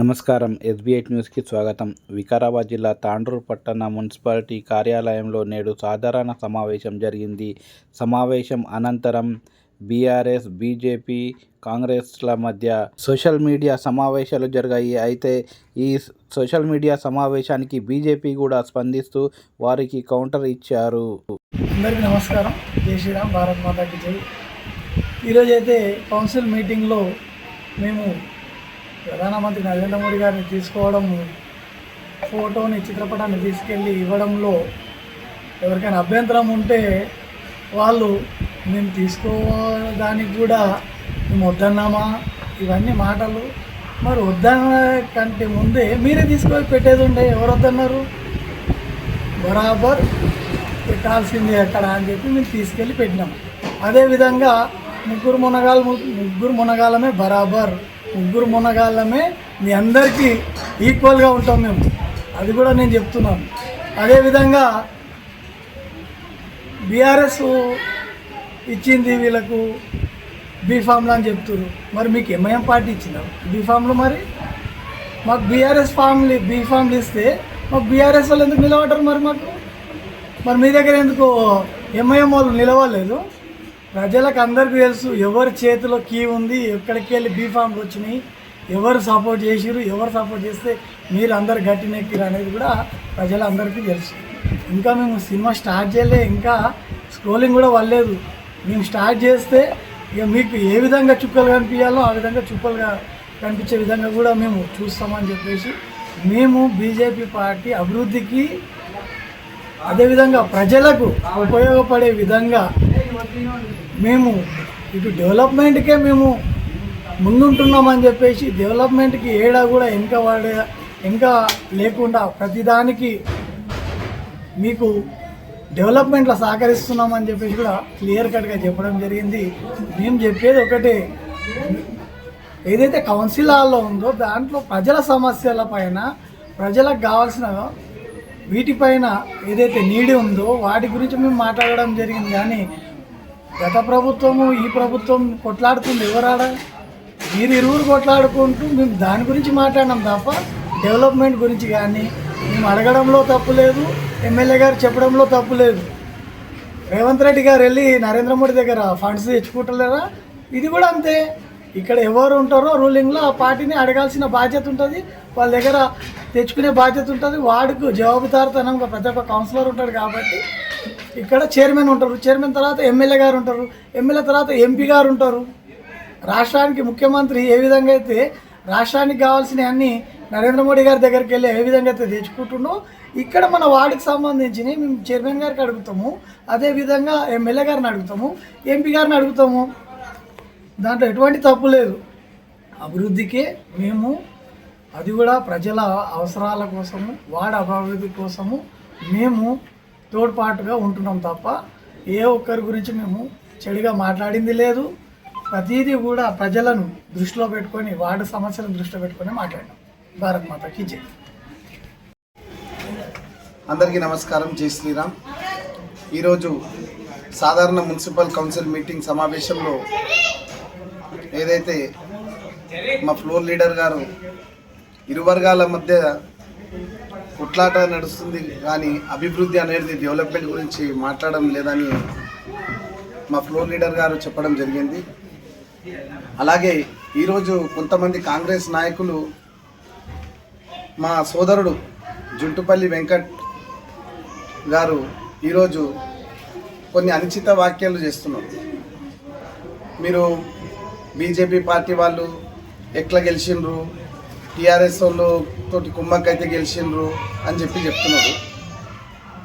నమస్కారం. ఎస్బీ8 న్యూస్కి స్వాగతం. వికారాబాద్ జిల్లా తాండూరు పట్టణ మున్సిపాలిటీ కార్యాలయంలో నేడు సాధారణ సమావేశం జరిగింది. సమావేశం అనంతరం బీఆర్ఎస్, బీజేపీ, కాంగ్రెస్ల మధ్య సోషల్ మీడియా సమావేశాలు జరిగాయి. అయితే ఈ సోషల్ మీడియా సమావేశానికి బీజేపీ కూడా స్పందిస్తూ వారికి కౌంటర్ ఇచ్చారు. అందరికీ నమస్కారం. జై శ్రీరామ్, భారత్ మాతాకి జై. ఈరోజైతే కౌన్సిల్ మీటింగ్లో మేము ప్రధానమంత్రి నరేంద్ర మోడీ గారిని తీసుకోవడం, ఫోటోని, చిత్రపటాన్ని తీసుకెళ్ళి ఇవ్వడంలో ఎవరికైనా అభ్యంతరం ఉంటే వాళ్ళు మేము తీసుకోవడానికి కూడా మేము వద్దన్నామా, ఇవన్నీ మాటలు. మరి వద్దన్న కంటే ముందే మీరే తీసుకొని పెట్టేది ఉండే, ఎవరు వద్దన్నారు? బరాబర్ పెట్టాల్సిందే అక్కడ అని చెప్పి మేము తీసుకెళ్ళి పెట్టినాం. అదేవిధంగా ముగ్గురు మునగాలమే బరాబర్, ముగ్గురు మునగాళ్ళమే మీ అందరికీ ఈక్వల్గా ఉంటాం మేము, అది కూడా నేను చెప్తున్నాను. అదేవిధంగా బీఆర్ఎస్ ఇచ్చింది వీళ్ళకు బీఫామ్లు అని చెప్తున్నారు. మరి మీకు ఎంఐఎం పార్టీ ఇచ్చిందా బీఫామ్లు? మరి మాకు బీఆర్ఎస్ బీఫామ్లు ఇస్తే మాకు బీఆర్ఎస్ వాళ్ళు ఎందుకు నిలబడరు? మరి మీ దగ్గర ఎందుకు ఎంఐఎం వాళ్ళు నిలవలేదు? ప్రజలకు అందరికీ తెలుసు ఎవరి చేతిలో కీ ఉంది, ఎక్కడికి వెళ్ళి బీఫామ్లు వచ్చినాయి, ఎవరు సపోర్ట్ చేసిరు, ఎవరు సపోర్ట్ చేస్తే మీరు అందరు గట్టినెక్కిరు అనేది కూడా ప్రజలందరికీ తెలుసు. ఇంకా మేము సినిమా స్టార్ట్ చేయలే, ఇంకా స్క్రోలింగ్ కూడా వల్లేదు. మేము స్టార్ట్ చేస్తే ఇక మీకు ఏ విధంగా చుక్కలు కనిపించాలో ఆ విధంగా చుక్కలుగా కనిపించే విధంగా కూడా మేము చూస్తామని చెప్పేసి మేము బీజేపీ పార్టీ అభివృద్ధికి, అదేవిధంగా ప్రజలకు ఉపయోగపడే విధంగా మేము ఇటు డెవలప్మెంట్కే మేము ముందుంటున్నామని చెప్పేసి డెవలప్మెంట్కి ఏడా కూడా ఇంకా లేకుండా ప్రతిదానికి మీకు డెవలప్మెంట్లో సహకరిస్తున్నామని చెప్పేసి కూడా క్లియర్ కట్గా చెప్పడం జరిగింది. మేము చెప్పేది ఒకటే, ఏదైతే కౌన్సిల్ హాల్లో ఉందో దాంట్లో ప్రజల సమస్యల పైన, ప్రజలకు కావాల్సిన వీటిపైన ఏదైతే నీడి ఉందో వాటి గురించి మేము మాట్లాడడం జరిగింది. కానీ గత ప్రభుత్వము ఈ ప్రభుత్వం కొట్లాడుతుంది ఎవరాడ? ఇరువురు కొట్లాడుకుంటూ మేము దాని గురించి మాట్లాడినాం తప్ప డెవలప్మెంట్ గురించి కానీ మేము అడగడంలో తప్పు లేదు, ఎమ్మెల్యే గారు చెప్పడంలో తప్పు లేదు. రేవంత్ రెడ్డి గారు వెళ్ళి నరేంద్ర మోడీ దగ్గర ఫండ్స్ తెచ్చుకుంటలేరా? ఇది కూడా అంతే. ఇక్కడ ఎవరు ఉంటారో రూలింగ్లో ఆ పార్టీని అడగాల్సిన బాధ్యత ఉంటుంది, వాళ్ళ దగ్గర తెచ్చుకునే బాధ్యత ఉంటుంది. వాడికి జవాబుదారితనంగా ప్రతి ఒక్క కౌన్సిలర్ ఉంటాడు. కాబట్టి ఇక్కడ చైర్మన్ ఉంటారు, చైర్మన్ తర్వాత ఎమ్మెల్యే గారు ఉంటారు, ఎమ్మెల్యే తర్వాత ఎంపీ గారు ఉంటారు. రాష్ట్రానికి ముఖ్యమంత్రి ఏ విధంగా అయితే రాష్ట్రానికి కావాల్సినవి అన్నీ నరేంద్ర మోడీ గారి దగ్గరికి వెళ్ళి ఏ విధంగా అయితే తెచ్చుకుంటున్నో ఇక్కడ మన వార్డుకి సంబంధించినవి మేము చైర్మన్ గారికి అడుగుతాము, అదేవిధంగా ఎమ్మెల్యే గారిని అడుగుతాము, ఎంపీ గారిని అడుగుతాము. దాంట్లో ఎటువంటి తప్పు లేదు. అభివృద్ధికే మేము, అది కూడా ప్రజల అవసరాల కోసము, వార్డు అభివృద్ధి కోసము మేము తోడ్పాటుగా ఉంటున్నాం తప్ప ఏ ఒక్కరి గురించి మేము చెడుగా మాట్లాడింది లేదు. ప్రతిదీ కూడా ప్రజలను దృష్టిలో పెట్టుకొని, వార్డు సమస్యలను దృష్టిలో పెట్టుకొని మాట్లాడినాం. భారత్ మాతాకి జై. అందరికీ నమస్కారం. జై శ్రీరామ్. ఈరోజు సాధారణ మున్సిపల్ కౌన్సిల్ మీటింగ్ సమావేశంలో ఏదైతే మా ఫ్లోర్ లీడర్ గారు ఇరు వర్గాల మధ్య కొట్లాట నడుస్తుంది కానీ అభివృద్ధి అనేది డెవలప్మెంట్ గురించి మాట్లాడడం లేదని మా ఫ్లోర్ లీడర్ గారు చెప్పడం జరిగింది. అలాగే ఈరోజు కొంతమంది కాంగ్రెస్ నాయకులు మా సోదరుడు జుంటుపల్లి వెంకట్ గారు ఈరోజు కొన్ని అనుచిత వ్యాఖ్యలు చేస్తున్నారు. మీరు బీజేపీ పార్టీ వాళ్ళు ఎట్లా గెలిచిండ్రు, టీఆర్ఎస్ వాళ్ళు తోటి కుమ్మక్కైతే గెలిచిండ్రు అని చెప్తున్నారు.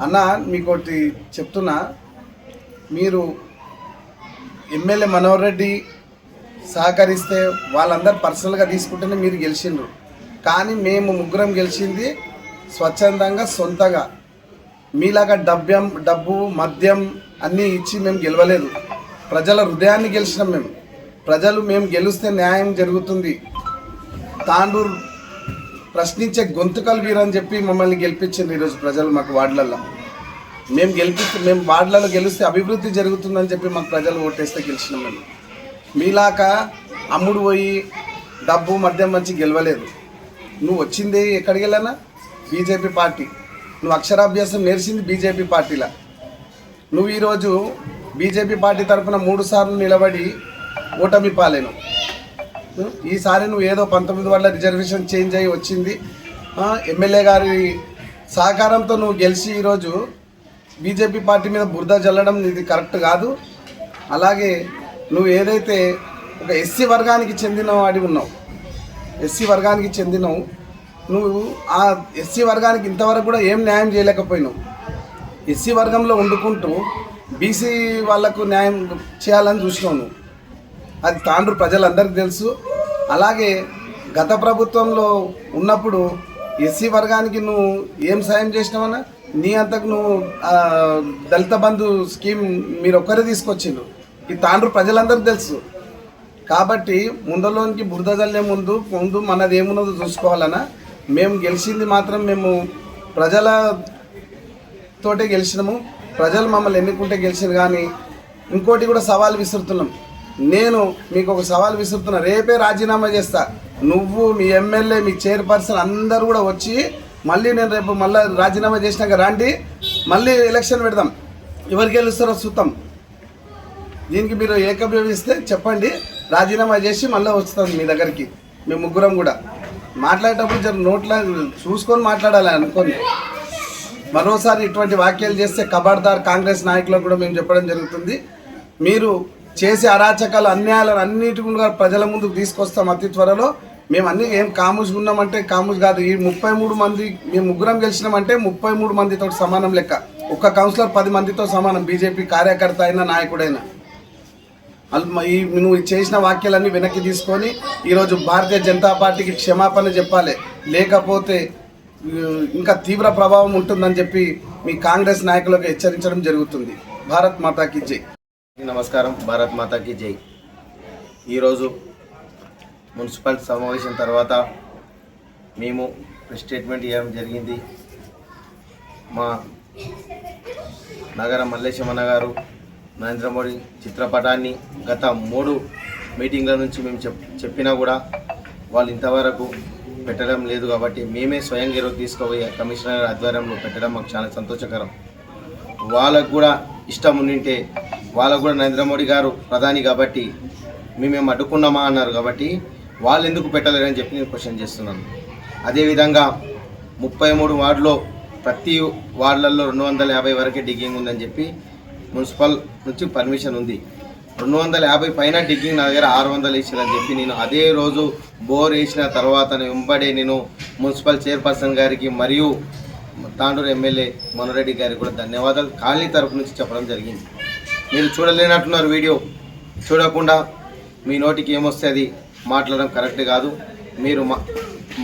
అన్న మీకోటి చెప్తున్నా, మీరు ఎమ్మెల్యే మనోహర్ రెడ్డి సహకరిస్తే వాళ్ళందరూ పర్సనల్గా తీసుకుంటేనే మీరు గెలిచిండ్రు. కానీ మేము ముగ్గురం గెలిచింది స్వచ్ఛందంగా, సొంతగా. మీలాగా డబ్బు మద్యం అన్నీ ఇచ్చి మేము గెలవలేదు. ప్రజల హృదయాన్ని గెలిచినాం మేము. మేము గెలిస్తే న్యాయం జరుగుతుంది, తాండూరు ప్రశ్నించే గొంతుకలు వీరని చెప్పి మమ్మల్ని గెలిపించింది ఈరోజు ప్రజలు మాకు వార్డులలో. మేము వార్డులలో గెలిస్తే అభివృద్ధి జరుగుతుందని చెప్పి మాకు ప్రజలు ఓటేస్తే గెలిచినాం మేము. మీలాగా అమ్ముడు పోయి డబ్బు మద్యం మంచి గెలవలేదు. నువ్వు వచ్చింది ఎక్కడికి వెళ్ళానా బీజేపీ పార్టీ, నువ్వు అక్షరాభ్యాసం నేర్చింది బీజేపీ పార్టీలా. నువ్వు ఈరోజు బీజేపీ పార్టీ తరఫున 3 సార్లు నిలబడి ఓటమి పాలేను. ఈసారి నువ్వు ఏదో 19 వల్ల రిజర్వేషన్ చేంజ్ అయ్యి వచ్చింది, ఎమ్మెల్యే గారి సహకారంతో నువ్వు గెలిచి ఈరోజు బీజేపీ పార్టీ మీద బురద జల్లడం ఇది కరెక్ట్ కాదు. అలాగే నువ్వు ఏదైతే ఒక ఎస్సీ వర్గానికి చెందిన వాడి ఉన్నావు, ఎస్సీ వర్గానికి చెందినవు, నువ్వు ఆ ఎస్సీ వర్గానికి ఇంతవరకు కూడా ఏం న్యాయం చేయలేకపోయినావు. ఎస్సీ వర్గంలో వండుకుంటూ బీసీ వాళ్లకు న్యాయం చేయాలని చూసినావు నువ్వు. అది తాండ్రు ప్రజలందరికీ తెలుసు. అలాగే గత ప్రభుత్వంలో ఉన్నప్పుడు ఎస్సీ వర్గానికి నువ్వు ఏం సాయం చేసినావన్నా, నీ అంతకు నువ్వు దళిత బంధు స్కీమ్ మీరు ఒక్కరే తీసుకొచ్చిండ్రు. ఈ తాండ్రు ప్రజలందరికీ తెలుసు. కాబట్టి ముందలోనికి బురద జల్లే ముందు మనది ఏమున్నదో చూసుకోవాలన్నా. మేము గెలిచింది మాత్రం మేము ప్రజలతోటే గెలిచినాము, ప్రజలు మమ్మల్ని ఎన్నుకుంటే గెలిచింది. కానీ ఇంకోటి కూడా సవాల్ విసురుతున్నాం. నేను మీకు ఒక సవాల్ విసురుతున్నా, రేపే రాజీనామా చేస్తా. నువ్వు, మీ ఎమ్మెల్యే, మీ చైర్పర్సన్ అందరూ కూడా వచ్చి మళ్ళీ నేను రేపు మళ్ళీ రాజీనామా చేసినాక రండి, మళ్ళీ ఎలక్షన్ పెడదాం, ఎవరికి గెలుస్తారో చూద్దాం. దీనికి మీరు ఏకీభవిస్తే చెప్పండి, రాజీనామా చేసి మళ్ళీ వస్తాం మీ దగ్గరికి. మేము ముగ్గురం కూడా మాట్లాడేటప్పుడు జర నోట్లా చూసుకొని మాట్లాడాలి అనుకోని. మరోసారి ఇటువంటి వ్యాఖ్యలు చేస్తే ఖబర్దార్ కాంగ్రెస్ నాయకులకు కూడా మేము చెప్పడం జరుగుతుంది. మీరు చేసే అరాచకాలు, అన్యాయాలను అన్నిటి కూడా ప్రజల ముందుకు తీసుకొస్తాం అతి త్వరలో. మేము అన్నీ ఏం కాముజ్ ఉన్నామంటే కాముజ్ కాదు. ఈ 33 మంది మేము ముగ్గురం గెలిచినామంటే 33 మందితో సమానం లెక్క. ఒక్క కౌన్సిలర్ 10 మందితో సమానం, బీజేపీ కార్యకర్త అయినా నాయకుడైనా. నువ్వు చేసిన వాక్యాలన్నీ వెనక్కి తీసుకొని ఈరోజు భారతీయ జనతా పార్టీకి క్షమాపణ చెప్పాలి, లేకపోతే ఇంకా తీవ్ర ప్రభావం ఉంటుందని చెప్పి మీ కాంగ్రెస్ నాయకులకు హెచ్చరించడం జరుగుతుంది. భారత్ మాతాకి జై. నమస్కారం. భారత్ మాతాకి జై. ఈరోజు మున్సిపల్ సమావేశం తర్వాత మేము ప్రెస్ స్టేట్మెంట్ ఇవ్వడం జరిగింది. మా నగర మల్లేశమన్న గారు నరేంద్ర మోడీ చిత్రపటాన్ని గత 3 మీటింగ్ల నుంచి మేము చెప్పినా కూడా వాళ్ళు ఇంతవరకు పెట్టడం లేదు. కాబట్టి మేమే స్వయంగా ఈరోజు తీసుకుపోయి కమిషనర్ ఆధ్వర్యంలో పెట్టడం మాకు చాలా సంతోషకరం. వాళ్ళకు కూడా ఇష్టం ఉండింటే, వాళ్ళకు కూడా నరేంద్ర మోడీ గారు ప్రధాని కాబట్టి మేమేం అడ్డుకున్నామా అన్నారు. కాబట్టి వాళ్ళు ఎందుకు పెట్టలేరని చెప్పి నేను క్వశ్చన్ చేస్తున్నాను. అదేవిధంగా 33 వార్డులో ప్రతి వార్డులలో 250 వరకే డిగ్గింగ్ ఉందని చెప్పి మున్సిపల్ నుంచి పర్మిషన్ ఉంది. 250 పైన డిగ్గింగ్ నా దగ్గర 600 వేసిందని చెప్పి నేను అదే రోజు బోర్ వేసిన తర్వాత వెంబడే నేను మున్సిపల్ చైర్పర్సన్ గారికి మరియు తాండూరు ఎమ్మెల్యే మనోరెడ్డి గారికి కూడా ధన్యవాదాలు కాలనీ తరపు నుంచి చెప్పడం జరిగింది. మీరు చూడలేనట్టున్నారు వీడియో. చూడకుండా మీ నోటికి ఏమొస్తే అది మాట్లాడడం కరెక్ట్ కాదు. మీరు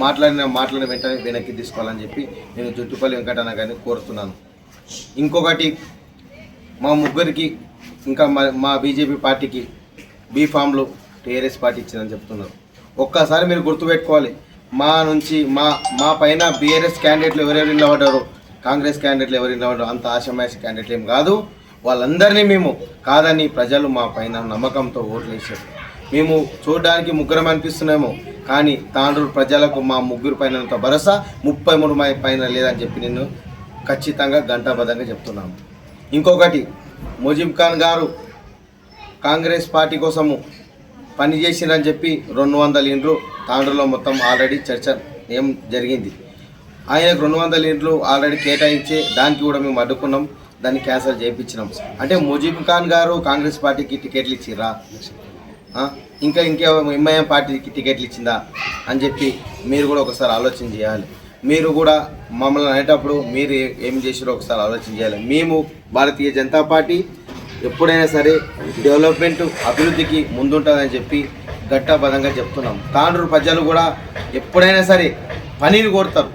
మాట్లాడిన వెంటనే వెనక్కి తీసుకోవాలని చెప్పి నేను జుట్టుపల్లి వెంకటన్న గారిని కోరుతున్నాను. ఇంకొకటి, మా ముగ్గురికి ఇంకా మా బీజేపీ పార్టీకి బీఫామ్లు టీఆర్ఎస్ పార్టీ ఇచ్చిందని చెప్తున్నారు. ఒక్కసారి మీరు గుర్తుపెట్టుకోవాలి, మా నుంచి మా పైన బీఆర్ఎస్ క్యాండిడేట్లు ఎవరెవరు నిలబడ్డారో, కాంగ్రెస్ క్యాండిడేట్లు ఎవరు నిలబడ్డారో అంత ఆషామాషి క్యాండిడేట్లు ఏం కాదు. వాళ్ళందరినీ మేము కాదని ప్రజలు మా పైన నమ్మకంతో ఓట్లు వేసారు. మేము చూడడానికి ముగ్గురం అనిపిస్తున్నామో, కానీ తాండూరు ప్రజలకు మా ముగ్గురు పైన భరోసా 33 పైన లేదని చెప్పి నేను ఖచ్చితంగా గంటాబద్ధంగా చెప్తున్నాను. ఇంకొకటి, ముజీబ్ ఖాన్ గారు కాంగ్రెస్ పార్టీ కోసము పనిచేసిందని చెప్పి 200 ఇండ్లు తాండూరులో మొత్తం ఆల్రెడీ చర్చ ఏం జరిగింది. ఆయనకు 200 ఇండ్లు ఆల్రెడీ కేటాయించే దానికి కూడా మేము అడ్డుకున్నాం, దాన్ని క్యాన్సిల్ చేయించినాం. అంటే ముజీబ్ ఖాన్ గారు కాంగ్రెస్ పార్టీకి టికెట్లు ఇచ్చిరా, ఇంకా ఎంఐఎం పార్టీకి టికెట్లు ఇచ్చిందా అని చెప్పి మీరు కూడా ఒకసారి ఆలోచన చేయాలి. మీరు కూడా మమ్మల్ని అనేటప్పుడు మీరు ఏం చేసారో ఒకసారి ఆలోచన చేయాలి. మేము భారతీయ జనతా పార్టీ ఎప్పుడైనా సరే డెవలప్మెంట్, అభివృద్ధికి ముందుంటుందని చెప్పి గట్టాబద్ధంగా చెప్తున్నాం. తాండూరు ప్రజలు కూడా ఎప్పుడైనా సరే పనిని కోరుతారు.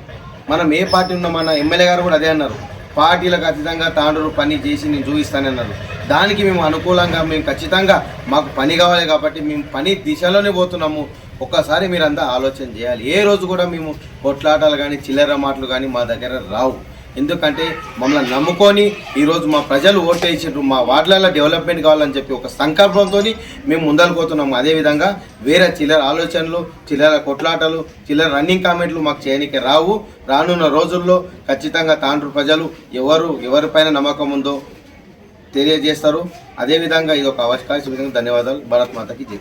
మనం ఏ పార్టీ ఉన్నామన్న ఎమ్మెల్యే గారు కూడా అదే అన్నారు, పార్టీలకు అతీతంగా తాండూరు పని చేసి నేను చూపిస్తానన్నారు. దానికి మేము అనుకూలంగా మేము ఖచ్చితంగా మాకు పని కావాలి కాబట్టి మేము పని దిశలోనే పోతున్నాము. ఒక్కసారి మీరంతా ఆలోచన చేయాలి. ఏ రోజు కూడా మేము కొట్లాటాలు కానీ చిల్లర మాటలు కానీ మా దగ్గర రావు. ఎందుకంటే మమ్మల్ని నమ్ముకొని ఈరోజు మా ప్రజలు ఓటేసారు, మా వార్డులలో డెవలప్మెంట్ కావాలని చెప్పి ఒక సంకల్పంతో మేము ముందరకు పోతున్నాము. అదేవిధంగా వేరే చిల్లర ఆలోచనలు, చిల్లర కొట్లాటలు, చిల్లర రన్నింగ్ కామెంట్లు మాకు చేయడానికి రావు. రానున్న రోజుల్లో ఖచ్చితంగా తాండ్రు ప్రజలు ఎవరిపైన నమ్మకం ఉందో తెలియజేస్తారు. అదేవిధంగా ఇది ఒక అవకాశం. ధన్యవాదాలు. భారత్ మాతకి జై.